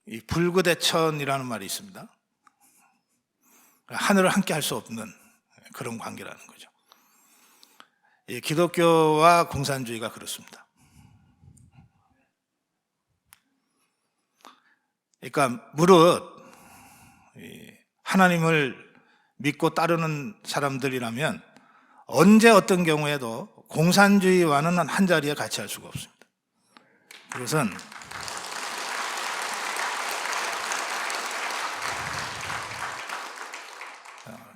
이 불구대천이라는 말이 있습니다. 하늘을 함께 할 수 없는 그런 관계라는 거죠. 이 기독교와 공산주의가 그렇습니다. 그러니까 무릇 하나님을 믿고 따르는 사람들이라면 언제 어떤 경우에도 공산주의와는 한 자리에 같이 할 수가 없습니다. 그것은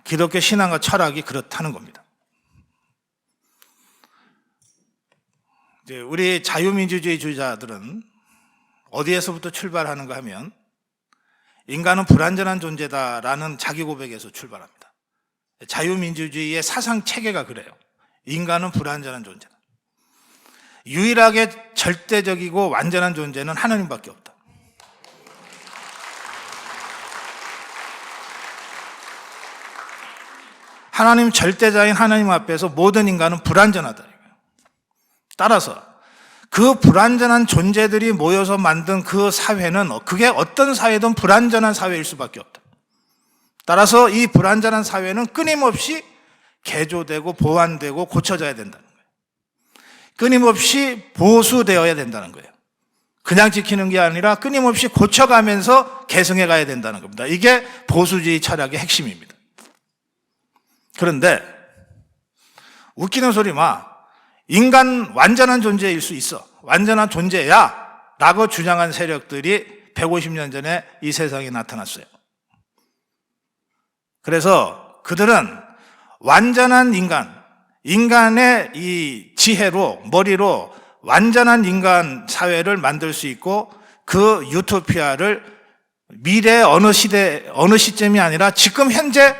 기독교 신앙과 철학이 그렇다는 겁니다. 이제 우리 자유민주주의 주의자들은 어디에서부터 출발하는가 하면 인간은 불완전한 존재다라는 자기 고백에서 출발합니다. 자유민주주의의 사상 체계가 그래요. 인간은 불완전한 존재다. 유일하게 절대적이고 완전한 존재는 하나님밖에 없다. 하나님 절대자인 하나님 앞에서 모든 인간은 불완전하다. 따라서 그 불완전한 존재들이 모여서 만든 그 사회는 그게 어떤 사회든 불완전한 사회일 수밖에 없다. 따라서 이 불완전한 사회는 끊임없이 개조되고 보완되고 고쳐져야 된다는 거예요. 끊임없이 보수되어야 된다는 거예요. 그냥 지키는 게 아니라 끊임없이 고쳐가면서 개성해 가야 된다는 겁니다. 이게 보수주의 철학의 핵심입니다. 그런데 웃기는 소리 마. 인간 완전한 존재일 수 있어. 완전한 존재야 라고 주장한 세력들이 150년 전에 이 세상에 나타났어요. 그래서 그들은 완전한 인간의 이 지혜로, 머리로 완전한 인간 사회를 만들 수 있고 그 유토피아를 미래 어느 시점이 아니라 지금 현재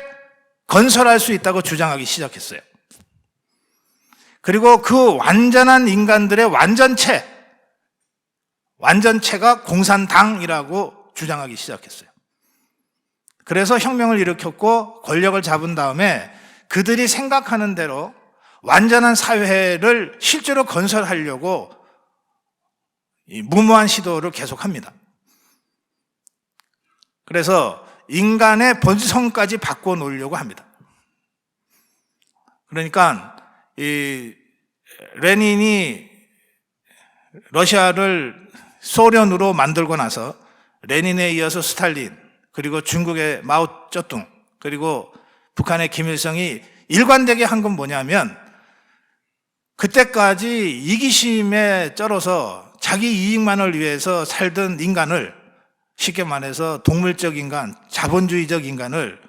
건설할 수 있다고 주장하기 시작했어요. 그리고 그 완전한 인간들의 완전체가 공산당이라고 주장하기 시작했어요. 그래서 혁명을 일으켰고 권력을 잡은 다음에 그들이 생각하는 대로 완전한 사회를 실제로 건설하려고 무모한 시도를 계속합니다. 그래서 인간의 본성까지 바꿔놓으려고 합니다. 그러니까 이 레닌이 러시아를 소련으로 만들고 나서 레닌에 이어서 스탈린, 그리고 중국의 마오쩌둥, 그리고 북한의 김일성이 일관되게 한 건 뭐냐면 그때까지 이기심에 쩔어서 자기 이익만을 위해서 살던 인간을, 쉽게 말해서 동물적 인간, 자본주의적 인간을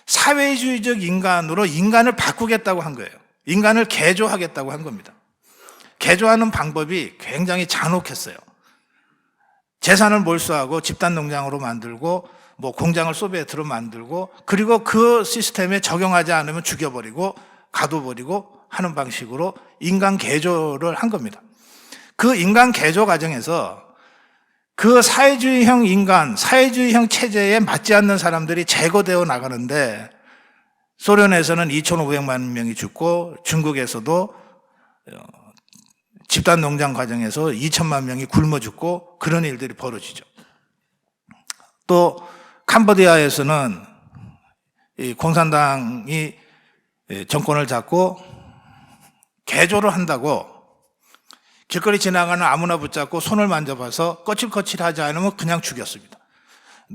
사회주의적 인간으로 인간을 바꾸겠다고 한 거예요. 인간을 개조하겠다고 한 겁니다. 개조하는 방법이 굉장히 잔혹했어요. 재산을 몰수하고 집단 농장으로 만들고 공장을 소비에트로 만들고 그리고 그 시스템에 적용하지 않으면 죽여버리고 가둬버리고 하는 방식으로 인간 개조를 한 겁니다. 그 인간 개조 과정에서 그 사회주의형 인간, 사회주의형 체제에 맞지 않는 사람들이 제거되어 나가는데 소련에서는 2,500만 명이 죽고 중국에서도 집단 농장 과정에서 2천만 명이 굶어 죽고 그런 일들이 벌어지죠. 또 캄보디아에서는 이 공산당이 정권을 잡고 개조를 한다고 길거리 지나가는 아무나 붙잡고 손을 만져봐서 거칠거칠하지 않으면 그냥 죽였습니다.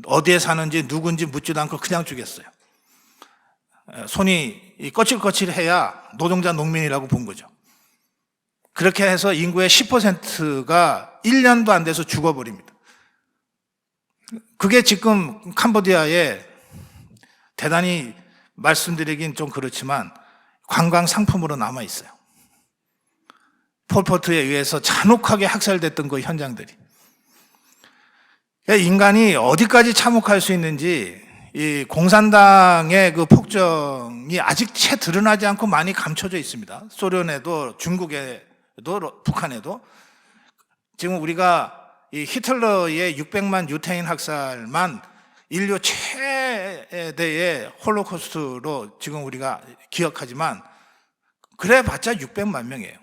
어디에 사는지 누군지 묻지도 않고 그냥 죽였어요. 손이 거칠거칠해야 노동자 농민이라고 본 거죠. 그렇게 해서 인구의 10%가 1년도 안 돼서 죽어버립니다. 그게 지금 캄보디아에 대단히 말씀드리긴 좀 그렇지만 관광 상품으로 남아 있어요. 폴포트에 의해서 잔혹하게 학살됐던 그 현장들이. 인간이 어디까지 참혹할 수 있는지 이 공산당의 그 폭정이 아직 채 드러나지 않고 많이 감춰져 있습니다. 소련에도 중국에도 북한에도. 지금 우리가 이 히틀러의 600만 유태인 학살만 인류 최대의 홀로코스트로 지금 우리가 기억하지만 그래봤자 600만 명이에요.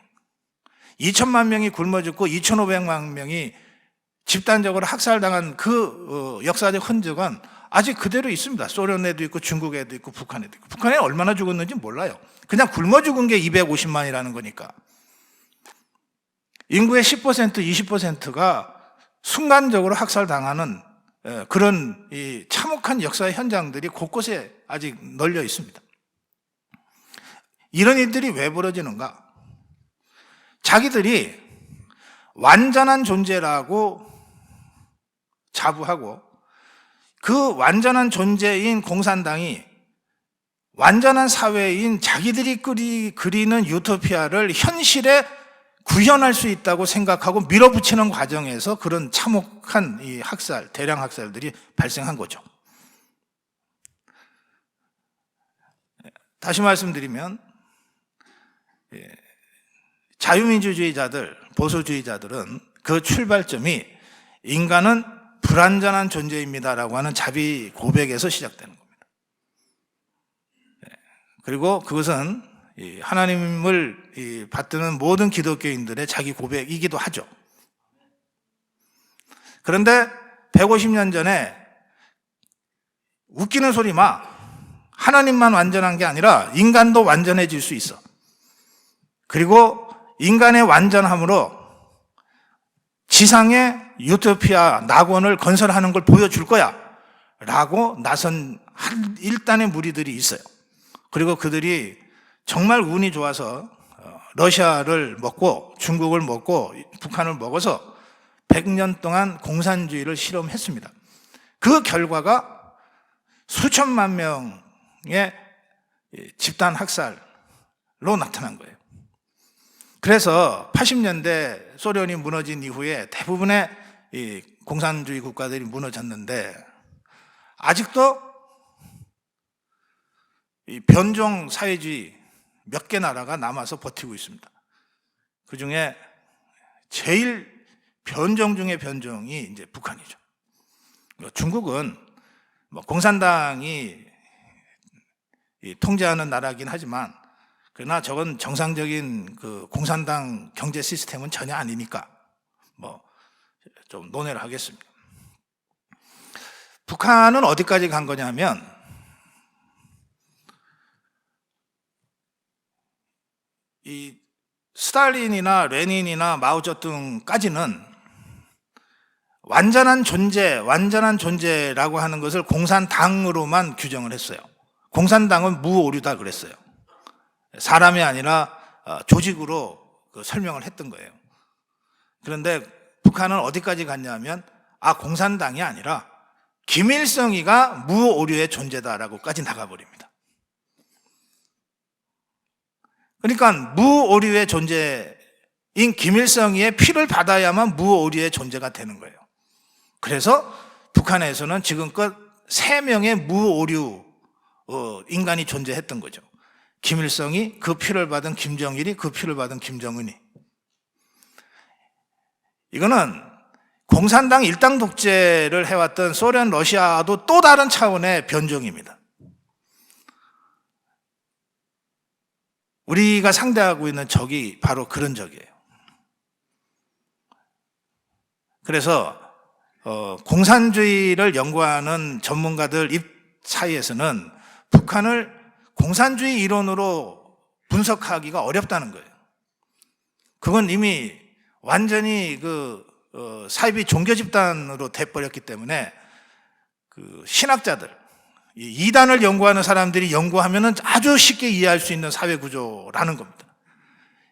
2천만 명이 굶어 죽고 2,500만 명이 집단적으로 학살당한 그 역사적 흔적은 아직 그대로 있습니다. 소련에도 있고 중국에도 있고 북한에도 있고. 북한에 얼마나 죽었는지 몰라요. 그냥 굶어 죽은 게 250만이라는 거니까. 인구의 10%, 20%가 순간적으로 학살당하는 그런 이 참혹한 역사의 현장들이 곳곳에 아직 널려 있습니다. 이런 일들이 왜 벌어지는가? 자기들이 완전한 존재라고 자부하고 그 완전한 존재인 공산당이 완전한 사회인 자기들이 그리는 유토피아를 현실에 구현할 수 있다고 생각하고 밀어붙이는 과정에서 그런 참혹한 이 학살, 대량 학살들이 발생한 거죠. 다시 말씀드리면 자유민주주의자들, 보수주의자들은 그 출발점이 인간은 불완전한 존재입니다라고 하는 자비 고백에서 시작되는 겁니다. 그리고 그것은 하나님을 받드는 모든 기독교인들의 자기 고백이기도 하죠. 그런데 150년 전에 웃기는 소리 마. 하나님만 완전한 게 아니라 인간도 완전해질 수 있어. 그리고 인간의 완전함으로 지상의 유토피아 낙원을 건설하는 걸 보여줄 거야 라고 나선 한 일단의 무리들이 있어요. 그리고 그들이 정말 운이 좋아서 러시아를 먹고 중국을 먹고 북한을 먹어서 100년 동안 공산주의를 실험했습니다. 그 결과가 수천만 명의 집단 학살로 나타난 거예요. 그래서 80년대 소련이 무너진 이후에 대부분의 이 공산주의 국가들이 무너졌는데 아직도 이 변종 사회주의 몇 개 나라가 남아서 버티고 있습니다. 그 중에 제일 변종 중에 변종이 이제 북한이죠. 중국은 공산당이 통제하는 나라긴 하지만 그러나 저건 정상적인 그 공산당 경제 시스템은 전혀 아니니까 좀 논의를 하겠습니다. 북한은 어디까지 간 거냐면 이 스탈린이나 레닌이나 마오쩌둥까지는 완전한 존재라고 하는 것을 공산당으로만 규정을 했어요. 공산당은 무오류다 그랬어요. 사람이 아니라 조직으로 설명을 했던 거예요. 그런데 북한은 어디까지 갔냐면 공산당이 아니라 김일성이가 무오류의 존재다라고까지 나가버립니다. 그러니까 무오류의 존재인 김일성이의 피를 받아야만 무오류의 존재가 되는 거예요. 그래서 북한에서는 지금껏 3명의 무오류 인간이 존재했던 거죠. 김일성이 그 피를 받은 김정일이 그 피를 받은 김정은이. 이거는 공산당 일당 독재를 해왔던 소련, 러시아도 또 다른 차원의 변종입니다. 우리가 상대하고 있는 적이 바로 그런 적이에요. 그래서 공산주의를 연구하는 전문가들 사이에서는 북한을 공산주의 이론으로 분석하기가 어렵다는 거예요. 그건 이미 완전히 사이비 종교 집단으로 돼버렸기 때문에 신학자들, 이단을 연구하는 사람들이 연구하면은 아주 쉽게 이해할 수 있는 사회 구조라는 겁니다.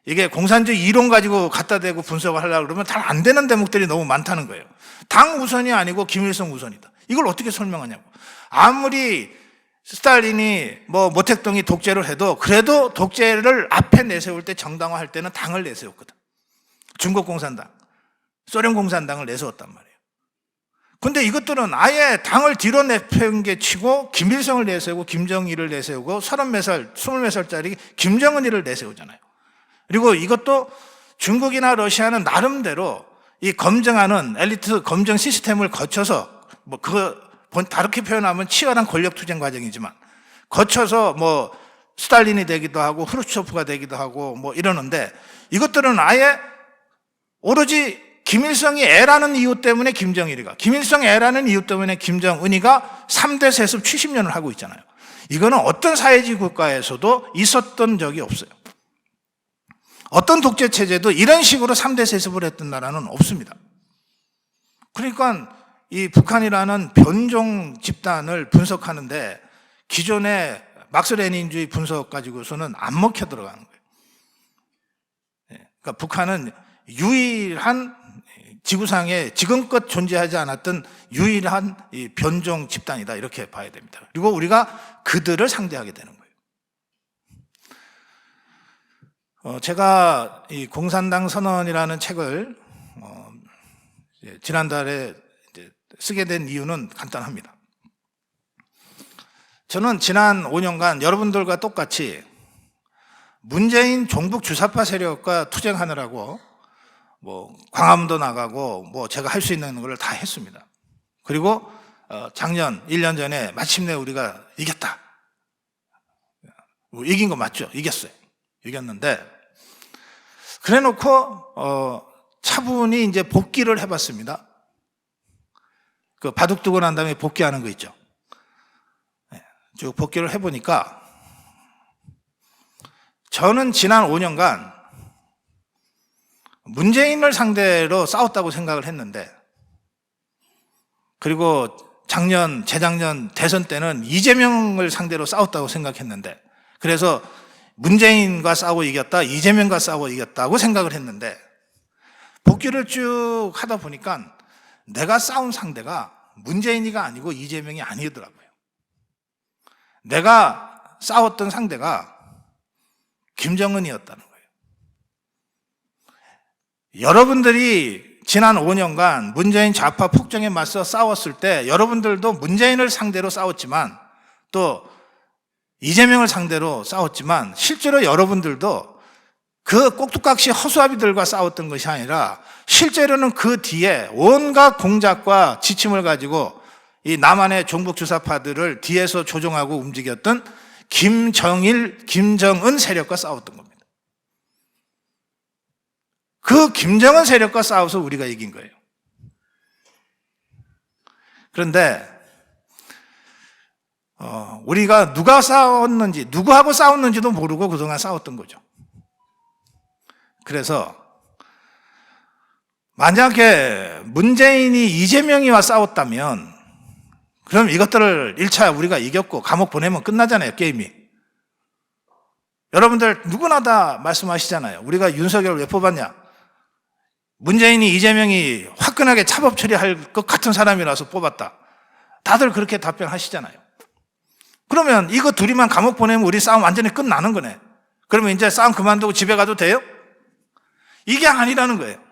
이게 공산주의 이론 가지고 갖다 대고 분석을 하려고 그러면 잘 안 되는 대목들이 너무 많다는 거예요. 당 우선이 아니고 김일성 우선이다. 이걸 어떻게 설명하냐고. 아무리 스탈린이 모택동이 독재를 해도 그래도 독재를 앞에 내세울 때 정당화할 때는 당을 내세웠거든. 중국 공산당, 소련 공산당을 내세웠단 말이에요. 근데 이것들은 아예 당을 뒤로 내팽개 치고 김일성을 내세우고 김정일을 내세우고 30몇 살, 20몇 살짜리 김정은이를 내세우잖아요. 그리고 이것도 중국이나 러시아는 나름대로 이 검증하는 엘리트 검증 시스템을 거쳐서 다르게 표현하면 치열한 권력 투쟁 과정이지만 거쳐서 스탈린이 되기도 하고 후르츠초프가 되기도 하고 이러는데 이것들은 아예 오로지 김일성이 애라는 이유 때문에 김정일이가, 김일성이 애라는 이유 때문에 김정은이가 3대 세습 70년을 하고 있잖아요. 이거는 어떤 사회주의 국가에서도 있었던 적이 없어요. 어떤 독재 체제도 이런 식으로 3대 세습을 했던 나라는 없습니다. 그러니까 이 북한이라는 변종 집단을 분석하는데 기존의 막스 레닌주의 분석 가지고서는 안 먹혀 들어가는 거예요. 그러니까 북한은 유일한 지구상에 지금껏 존재하지 않았던 유일한 이 변종 집단이다, 이렇게 봐야 됩니다. 그리고 우리가 그들을 상대하게 되는 거예요. 제가 이 공산당 선언이라는 책을 지난달에 쓰게 된 이유는 간단합니다. 저는 지난 5년간 여러분들과 똑같이 문재인 종북 주사파 세력과 투쟁하느라고 광화문도 나가고 제가 할 수 있는 걸 다 했습니다. 그리고 작년 1년 전에 마침내 우리가 이겼다. 이긴 거 맞죠? 이겼는데 그래 놓고 차분히 이제 복귀를 해봤습니다. 그 바둑 두고 난 다음에 복귀하는 거 있죠. 쭉 복귀를 해보니까 저는 지난 5년간 문재인을 상대로 싸웠다고 생각을 했는데, 그리고 재작년 대선 때는 이재명을 상대로 싸웠다고 생각했는데, 그래서 문재인과 싸우고 이겼다, 이재명과 싸우고 이겼다고 생각을 했는데, 복귀를 쭉 하다 보니까 내가 싸운 상대가 문재인이가 아니고 이재명이 아니더라고요. 내가 싸웠던 상대가 김정은이었다는 거예요. 여러분들이 지난 5년간 문재인 좌파 폭정에 맞서 싸웠을 때 여러분들도 문재인을 상대로 싸웠지만 또 이재명을 상대로 싸웠지만 실제로 여러분들도 그 꼭두각시 허수아비들과 싸웠던 것이 아니라 실제로는 그 뒤에 온갖 공작과 지침을 가지고 이 남한의 종북 주사파들을 뒤에서 조종하고 움직였던 김정일, 김정은 세력과 싸웠던 겁니다. 그 김정은 세력과 싸워서 우리가 이긴 거예요. 그런데 우리가 누가 싸웠는지, 누구하고 싸웠는지도 모르고 그동안 싸웠던 거죠. 그래서 만약에 문재인이 이재명이와 싸웠다면 그럼 이것들을 1차 우리가 이겼고 감옥 보내면 끝나잖아요, 게임이. 여러분들 누구나 다 말씀하시잖아요. 우리가 윤석열을 왜 뽑았냐? 문재인이 이재명이 화끈하게 차법 처리할 것 같은 사람이라서 뽑았다. 다들 그렇게 답변하시잖아요. 그러면 이거 둘이만 감옥 보내면 우리 싸움 완전히 끝나는 거네. 그러면 이제 싸움 그만두고 집에 가도 돼요? 이게 아니라는 거예요.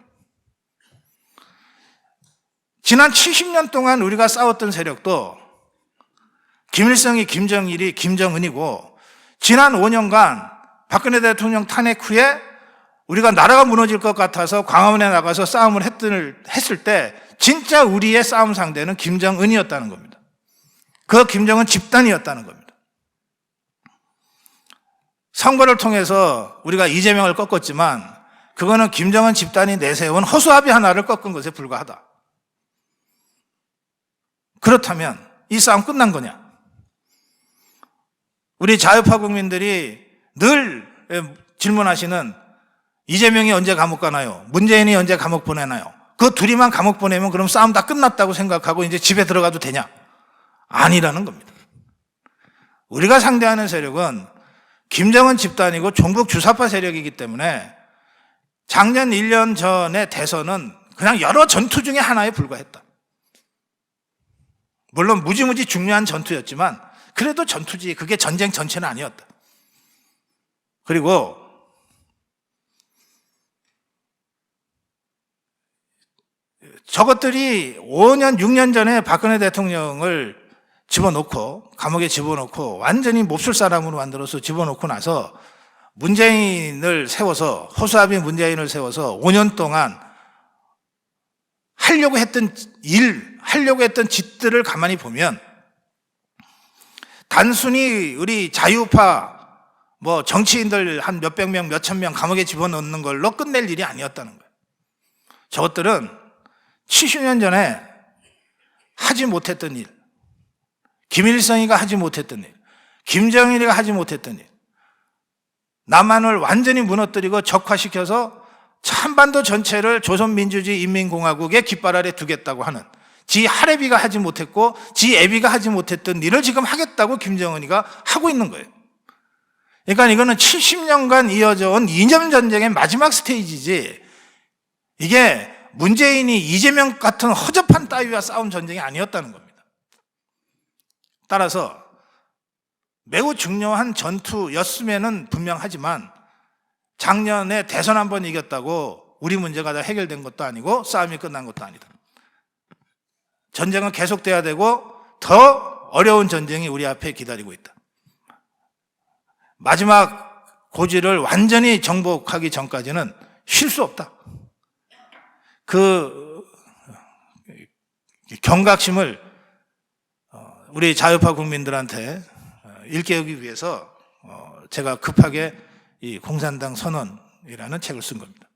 지난 70년 동안 우리가 싸웠던 세력도 김일성이 김정일이 김정은이고, 지난 5년간 박근혜 대통령 탄핵 후에 우리가 나라가 무너질 것 같아서 광화문에 나가서 싸움을 했을 때 진짜 우리의 싸움 상대는 김정은이었다는 겁니다. 그 김정은 집단이었다는 겁니다. 선거를 통해서 우리가 이재명을 꺾었지만 그거는 김정은 집단이 내세운 허수아비 하나를 꺾은 것에 불과하다. 그렇다면 이 싸움 끝난 거냐? 우리 자유파 국민들이 늘 질문하시는 이재명이 언제 감옥 가나요? 문재인이 언제 감옥 보내나요? 그 둘이만 감옥 보내면 그럼 싸움 다 끝났다고 생각하고 이제 집에 들어가도 되냐? 아니라는 겁니다. 우리가 상대하는 세력은 김정은 집단이고 종북 주사파 세력이기 때문에 작년 1년 전의 대선은 그냥 여러 전투 중에 하나에 불과했다. 물론 무지무지 중요한 전투였지만 그래도 전투지, 그게 전쟁 전체는 아니었다. 그리고 저것들이 5년, 6년 전에 박근혜 대통령을 집어넣고 감옥에 집어넣고 완전히 몹쓸 사람으로 만들어서 집어넣고 나서 문재인을 세워서, 허수아비 문재인을 세워서 5년 동안 하려고 했던 짓들을 가만히 보면 단순히 우리 자유파 정치인들 한 몇백 명, 몇천 명 감옥에 집어넣는 걸로 끝낼 일이 아니었다는 거예요. 저것들은 70년 전에 하지 못했던 일, 김일성이가 하지 못했던 일, 김정일이가 하지 못했던 일, 남한을 완전히 무너뜨리고 적화시켜서 한반도 전체를 조선민주주의 인민공화국의 깃발 아래 두겠다고 하는, 지 할애비가 하지 못했고 지 애비가 하지 못했던 일을 지금 하겠다고 김정은이가 하고 있는 거예요. 그러니까 이거는 70년간 이어져 온 이념 전쟁의 마지막 스테이지지, 이게 문재인이 이재명 같은 허접한 따위와 싸운 전쟁이 아니었다는 겁니다. 따라서 매우 중요한 전투였음에는 분명하지만, 작년에 대선 한번 이겼다고 우리 문제가 다 해결된 것도 아니고 싸움이 끝난 것도 아니다. 전쟁은 계속돼야 되고 더 어려운 전쟁이 우리 앞에 기다리고 있다. 마지막 고지를 완전히 정복하기 전까지는 쉴 수 없다. 그 경각심을 우리 자유파 국민들한테 일깨우기 위해서 제가 급하게 이 공산당 선언이라는 책을 쓴 겁니다.